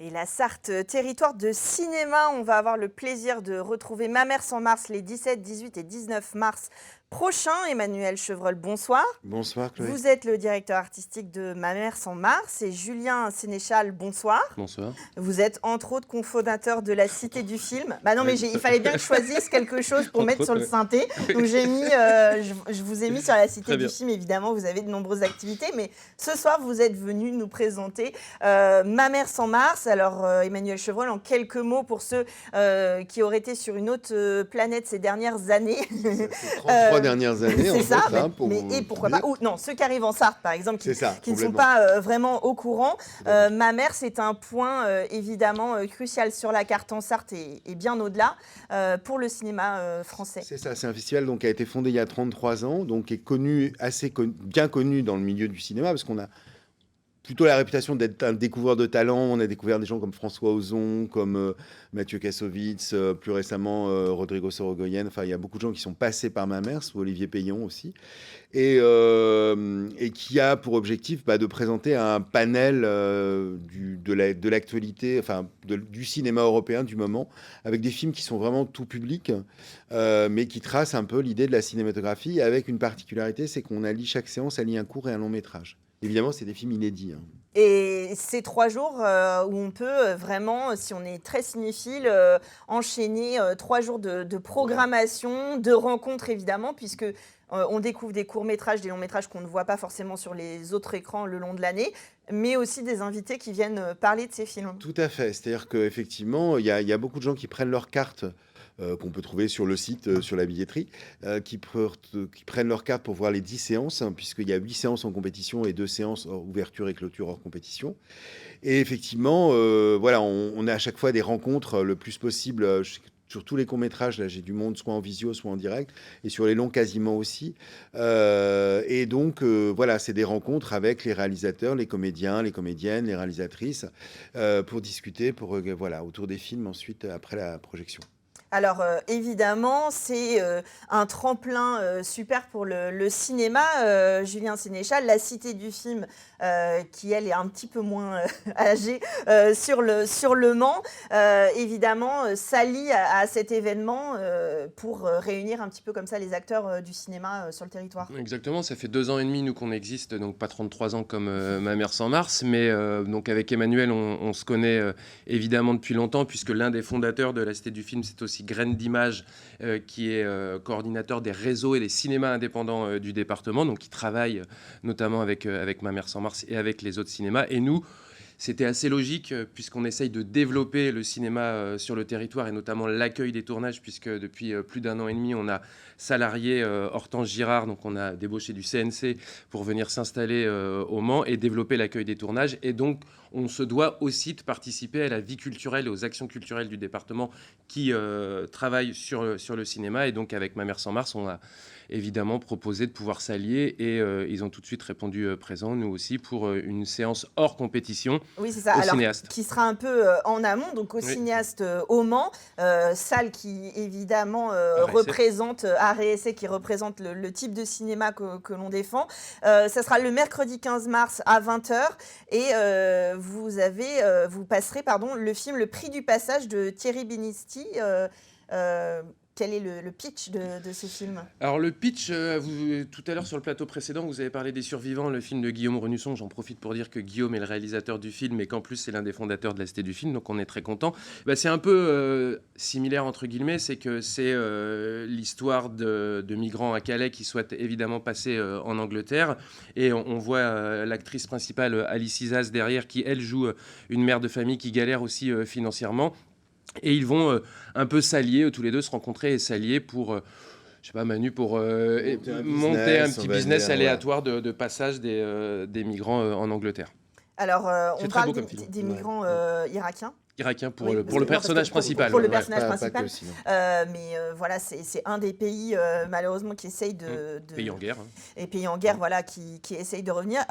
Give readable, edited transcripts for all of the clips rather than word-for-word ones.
Et la Sarthe, territoire de cinéma, on va avoir le plaisir de retrouver Ma mère sans Mars les 17, 18 et 19 mars prochains. Emmanuel Chevreul, bonsoir. Bonsoir Chloé. Vous êtes le directeur artistique de Ma mère sans Mars et Julien Sénéchal, bonsoir. Bonsoir. Vous êtes entre autres cofondateur de la Cité du film. Bah non, mais Oui. il fallait bien que je choisisse quelque chose pour Entre mettre sur le autres, synthé. Donc je vous ai mis sur la Cité Très du bien. film. Évidemment, vous avez de nombreuses activités, mais ce soir, vous êtes venu nous présenter Ma mère sans Mars. Alors, Emmanuel Chevreul, en quelques mots pour ceux qui auraient été sur une autre planète ces dernières années. Ces 33 dernières années, en C'est fait. ça, Hein, pour et vous pourquoi dire. pas. Ou non, ceux qui arrivent en Sarthe, par exemple, qui C'est ça, ne sont complètement. pas vraiment au courant. Ma mère, c'est un point évidemment crucial sur la carte en Sarthe et bien au-delà pour le cinéma français. C'est ça, c'est un festival donc, qui a été fondé il y a 33 ans, donc qui est connu, bien connu dans le milieu du cinéma, parce qu'on a plutôt la réputation d'être un découvreur de talent. On a découvert des gens comme François Ozon, comme Mathieu Kassovitz, plus récemment Rodrigo Sorogoyen. Enfin, il y a beaucoup de gens qui sont passés par Ma mère, Olivier Payon aussi, et qui a pour objectif de présenter un panel de l'actualité, enfin du cinéma européen du moment, avec des films qui sont vraiment tout public, mais qui tracent un peu l'idée de la cinématographie, avec une particularité, c'est qu'on allie chaque séance, allie un court et un long métrage. Évidemment, c'est des films inédits. Hein. Et c'est 3 jours où on peut vraiment, si on est très cinéphile, enchaîner 3 jours de programmation, de rencontres évidemment, puisque on découvre des courts-métrages, des longs-métrages qu'on ne voit pas forcément sur les autres écrans le long de l'année, mais aussi des invités qui viennent parler de ces films. Tout à fait. C'est-à-dire qu'effectivement, il y a beaucoup de gens qui prennent leur carte, qu'on peut trouver sur le site, sur la billetterie, qui prennent leur carte pour voir les 10 séances, hein, puisqu'il y a 8 séances en compétition et 2 séances hors ouverture et clôture hors compétition. Et effectivement, voilà, on a à chaque fois des rencontres le plus possible. Sur tous les courts-métrages, là, j'ai du monde, soit en visio, soit en direct, et sur les longs, quasiment aussi. Et donc, voilà, c'est des rencontres avec les réalisateurs, les comédiens, les comédiennes, les réalisatrices, pour discuter, voilà, autour des films ensuite, après la projection. Alors évidemment, c'est un tremplin super pour le cinéma. Julien Sénéchal, la Cité du film, qui elle est un petit peu moins âgée sur le Mans, évidemment s'allie à cet événement pour réunir un petit peu comme ça les acteurs du cinéma sur le territoire. Exactement, ça fait 2 ans et demi nous qu'on existe, donc pas 33 ans comme Ma mère sans Mars, mais donc avec Emmanuel, on se connaît évidemment depuis longtemps, puisque l'un des fondateurs de la Cité du film, c'est aussi Graine d'Image, qui est coordinateur des réseaux et des cinémas indépendants du département, donc qui travaille notamment avec Ma mère sans Mars et avec les autres cinémas. Et nous, c'était assez logique, puisqu'on essaye de développer le cinéma sur le territoire, et notamment l'accueil des tournages, puisque depuis plus d'1 an et demi, on a salarié Hortense Girard, donc on a débauché du CNC pour venir s'installer au Mans et développer l'accueil des tournages. Et donc, on se doit aussi de participer à la vie culturelle et aux actions culturelles du département qui travaillent sur le cinéma. Et donc, avec Ma mère sans Mars, on a évidemment proposé de pouvoir s'allier, et ils ont tout de suite répondu présent, nous aussi, pour une séance hors compétition. Oui, c'est ça. Au Alors, cinéaste. qui sera un peu en amont, donc au Oui. cinéaste au Mans, salle qui évidemment RSC. représente RSC, qui représente le type de cinéma que l'on défend. Ça sera le mercredi 15 mars à 20h et vous passerez le film Le Prix du passage de Thierry Binisti. Quel est le pitch de ce film ? Alors le pitch, tout à l'heure sur le plateau précédent, vous avez parlé des Survivants, le film de Guillaume Renusson. J'en profite pour dire que Guillaume est le réalisateur du film et qu'en plus c'est l'un des fondateurs de la Cité du film, donc on est très content. C'est un peu similaire entre guillemets, c'est que c'est l'histoire de migrants à Calais qui souhaitent évidemment passer en Angleterre, et on voit l'actrice principale Alice Isaz derrière, qui elle joue une mère de famille qui galère aussi financièrement. Et ils vont un peu s'allier, tous les deux se rencontrer et s'allier pour, je sais pas Manu, pour monter un petit business aléatoire de passage des migrants en Angleterre. Alors, on très parle beau comme film. des migrants irakiens. Irakien pour Oui, le personnage principal. Pour le Ouais. personnage Pas principal. que, sinon. Mais voilà, c'est un des pays malheureusement qui essaye de Pays en guerre. Hein. Et pays en guerre, voilà, qui essaye de revenir.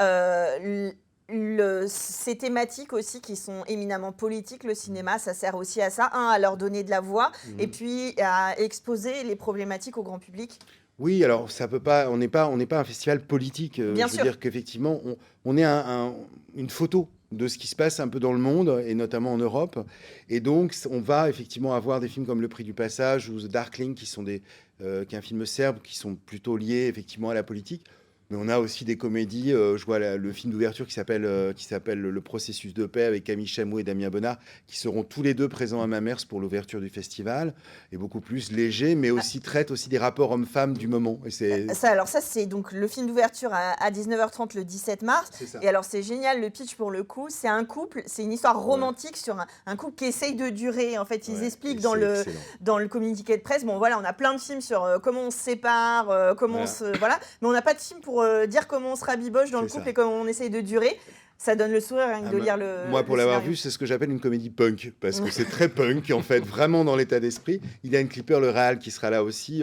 Ces thématiques aussi qui sont éminemment politiques, le cinéma, ça sert aussi à ça, à leur donner de la voix, et puis à exposer les problématiques au grand public. Oui, alors ça peut pas, on n'est pas un festival politique. Bien je veux sûr. dire qu'effectivement, on est une photo. de ce qui se passe un peu dans le monde, et notamment en Europe. Et donc, on va effectivement avoir des films comme Le Prix du Passage ou The Darkling, qui est un film serbe, qui sont plutôt liés effectivement à la politique. Mais on a aussi des comédies. Je vois le film d'ouverture qui s'appelle Le Processus de paix avec Camille Chamou et Damien Bonnard, qui seront tous les deux présents à Mamers pour l'ouverture du festival, et beaucoup plus léger, mais aussi traite aussi des rapports hommes-femmes du moment. Et ça, c'est donc le film d'ouverture à 19h30 le 17 mars. C'est ça. Et alors, c'est génial, le pitch pour le coup. C'est un couple, c'est une histoire romantique sur un couple qui essaye de durer. En fait, ils expliquent dans le communiqué de presse. Bon, voilà, on a plein de films sur comment on se sépare, comment voilà. Mais on n'a pas de film pour dire comment on se rabiboche dans le couple et comment on essaye de durer. Ça donne le sourire rien que de lire le. Moi, pour l'avoir vu, c'est ce que j'appelle une comédie punk, parce que c'est très punk, en fait, vraiment dans l'état d'esprit. Il y a une Clipper, le réal, qui sera là aussi.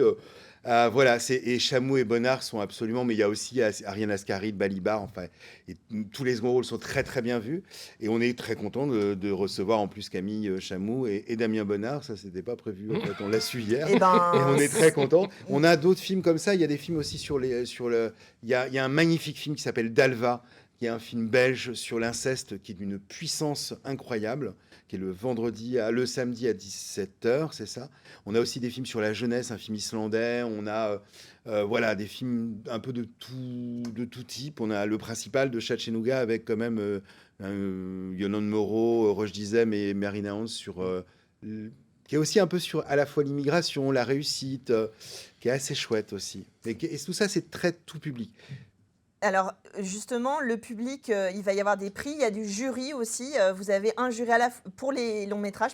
Voilà, et Chamou et Bonnard sont absolument, mais il y a aussi Ariane Ascari de Balibar, enfin, et tous les seconds rôles sont très très bien vus, et on est très content de recevoir en plus Camille Chamou et Damien Bonnard. Ça c'était pas prévu, en fait, on l'a su hier, et on est très content. On a d'autres films comme ça, il y a des films aussi il y a un magnifique film qui s'appelle Dalva, qui est un film belge sur l'inceste, qui est d'une puissance incroyable, qui est le samedi à 17h, c'est ça. On a aussi des films sur la jeunesse, un film islandais. On a voilà, des films un peu de tout type. On a le principal de Chatchenouga avec quand même Yolande Moreau, Roche Dizem et Marina Hans qui est aussi un peu sur à la fois l'immigration, la réussite, qui est assez chouette aussi. Et tout ça, c'est très tout public. Alors, justement, le public, il va y avoir des prix, il y a du jury aussi. Vous avez un jury pour les longs métrages,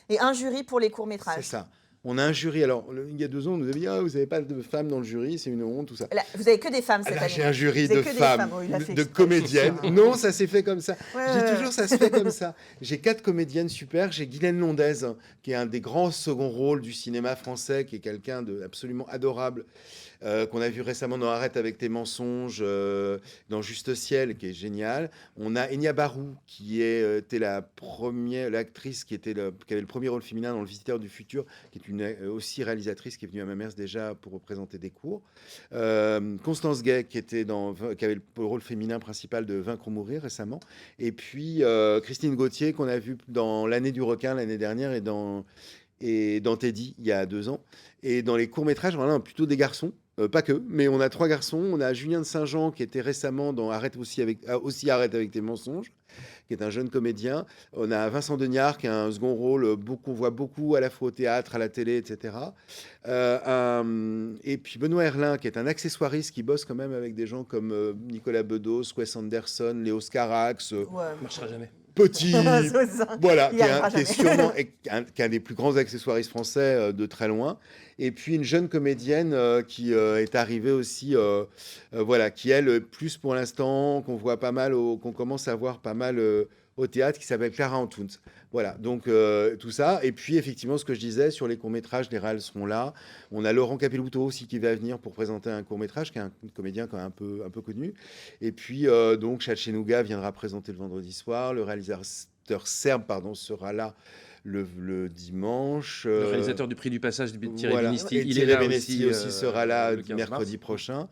et un jury pour les courts métrages. C'est ça. On a un jury. Alors, il y a 2 ans, on nous avait dit vous n'avez pas de femmes dans le jury, c'est une honte, tout ça. Là, vous avez que des femmes cette année. J'ai un jury de femmes, de comédiennes. Non, ça s'est fait comme ça. Toujours, ça se fait comme ça. J'ai 4 comédiennes super. J'ai Guylaine Londez, qui est un des grands second rôles du cinéma français, qui est quelqu'un d'absolument adorable. Qu'on a vu récemment dans Arrête avec tes mensonges, dans Juste Ciel, qui est génial. On a Enya Barou, qui était l'actrice qui avait le premier rôle féminin dans Le Visiteur du Futur, qui est aussi réalisatrice, qui est venue à Mamers déjà pour représenter des cours. Constance Gay, qui avait le rôle féminin principal de Vaincre ou Mourir récemment. Et puis Christine Gauthier, qu'on a vu dans L'Année du Requin l'année dernière et dans Teddy il y a 2 ans. Et dans les courts-métrages, on a plutôt des garçons. Pas que, mais on a 3 garçons. On a Julien de Saint-Jean qui était récemment dans Arrête avec tes mensonges, qui est un jeune comédien. On a Vincent Degnard qui a un second rôle, qu'on voit beaucoup à la fois au théâtre, à la télé, etc. Et puis Benoît Herlin qui est un accessoiriste qui bosse quand même avec des gens comme Nicolas Bedos, Wes Anderson, Léo Scarax. Marchera jamais. Petit, voilà, qui est sûrement qui est un des plus grands accessoiristes français de très loin. Et puis une jeune comédienne qui est arrivée aussi, voilà, qui elle, plus pour l'instant, qu'on voit pas mal, qu'on commence à voir pas mal au théâtre, qui s'appelle Clara Antunes. Voilà, donc tout ça. Et puis effectivement, ce que je disais sur les courts-métrages, les réals seront là. On a Laurent Capelluto aussi qui va venir pour présenter un court-métrage, qui est un comédien quand même un peu connu. Et puis donc Chatchenouga viendra présenter le vendredi soir. Le réalisateur serbe, sera là le dimanche. Le réalisateur du Prix du Passage, Thierry Benesti, il est là aussi, sera là mercredi prochain.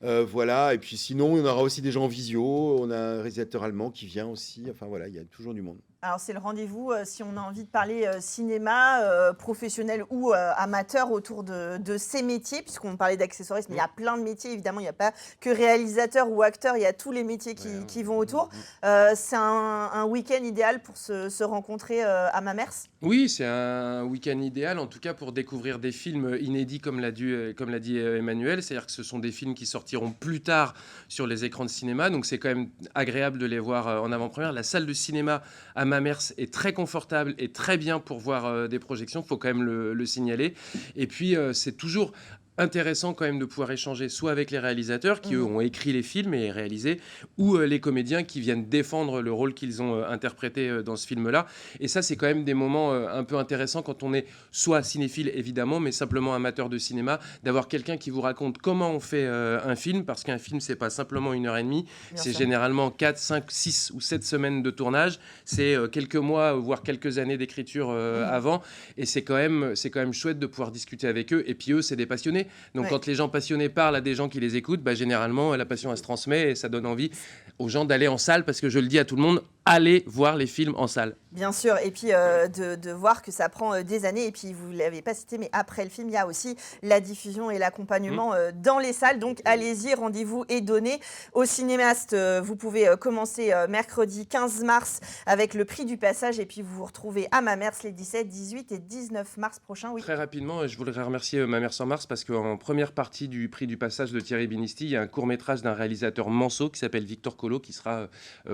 Voilà, et puis sinon, on aura aussi des gens en visio. On a un réalisateur allemand qui vient aussi. Enfin voilà, il y a toujours du monde. Alors c'est le rendez-vous si on a envie de parler cinéma, professionnel ou amateur autour de ces métiers, puisqu'on parlait d'accessorisme, il y a plein de métiers, évidemment, il n'y a pas que réalisateur ou acteur, il y a tous les métiers qui vont autour. C'est un week-end idéal pour se rencontrer à Mamers. Oui, c'est un week-end idéal, en tout cas pour découvrir des films inédits, comme l'a dit Emmanuel, c'est-à-dire que ce sont des films qui sortiront plus tard sur les écrans de cinéma, donc c'est quand même agréable de les voir en avant-première. La salle de cinéma à Mamers est très confortable et très bien pour voir des projections, il faut quand même le signaler. Et puis, c'est toujours intéressant quand même de pouvoir échanger soit avec les réalisateurs qui eux ont écrit les films et réalisé, ou les comédiens qui viennent défendre le rôle qu'ils ont interprété dans ce film-là. Et ça, c'est quand même des moments un peu intéressants quand on est soit cinéphile évidemment, mais simplement amateur de cinéma, d'avoir quelqu'un qui vous raconte comment on fait un film, parce qu'un film c'est pas simplement 1h30, c'est généralement 4, 5, 6 ou 7 semaines de tournage, c'est quelques mois voire quelques années d'écriture avant, et c'est quand même chouette de pouvoir discuter avec eux. Et puis eux, c'est des passionnés. Donc quand les gens passionnés parlent à des gens qui les écoutent, généralement la passion elle se transmet et ça donne envie aux gens d'aller en salle, parce que je le dis à tout le monde, allez voir les films en salle. Bien sûr, et puis de voir que ça prend des années, et puis vous ne l'avez pas cité, mais après le film, il y a aussi la diffusion et l'accompagnement dans les salles, donc allez-y, rendez-vous est donné. Au cinéaste, vous pouvez commencer mercredi 15 mars avec le prix du passage, et puis vous vous retrouvez à Mamers les 17, 18 et 19 mars prochains. Oui. Très rapidement, je voudrais remercier Ma Mère sans Mars parce qu'en première partie du prix du passage de Thierry Binisti, il y a un court-métrage d'un réalisateur manceau qui s'appelle Victor Collot qui sera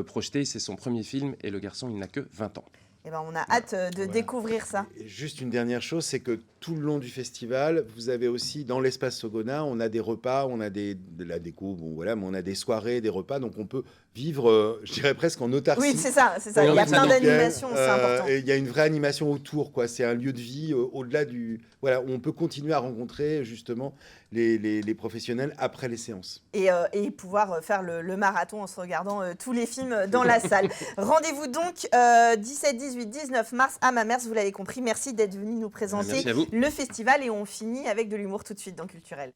projeté. C'est son premier film et le garçon, il n'a que 20 ans. Eh ben, on a hâte de découvrir ça. Et juste une dernière chose, c'est que tout le long du festival, vous avez aussi, dans l'espace Sogona, on a des repas, on a de la déco, bon voilà, mais on a des soirées, des repas, donc on peut vivre, je dirais presque en autarcie. Oui, c'est ça. Il y a Oui, plein d'animations, c'est important. Et il y a une vraie animation autour, quoi. C'est un lieu de vie au-delà du... Voilà, où on peut continuer à rencontrer justement les professionnels après les séances. Et pouvoir faire le marathon en se regardant tous les films dans la salle. Rendez-vous donc 17, 18, 19 mars à Mamers, vous l'avez compris. Merci d'être venu nous présenter Merci à vous. le festival et on finit avec de l'humour tout de suite dans Culturel.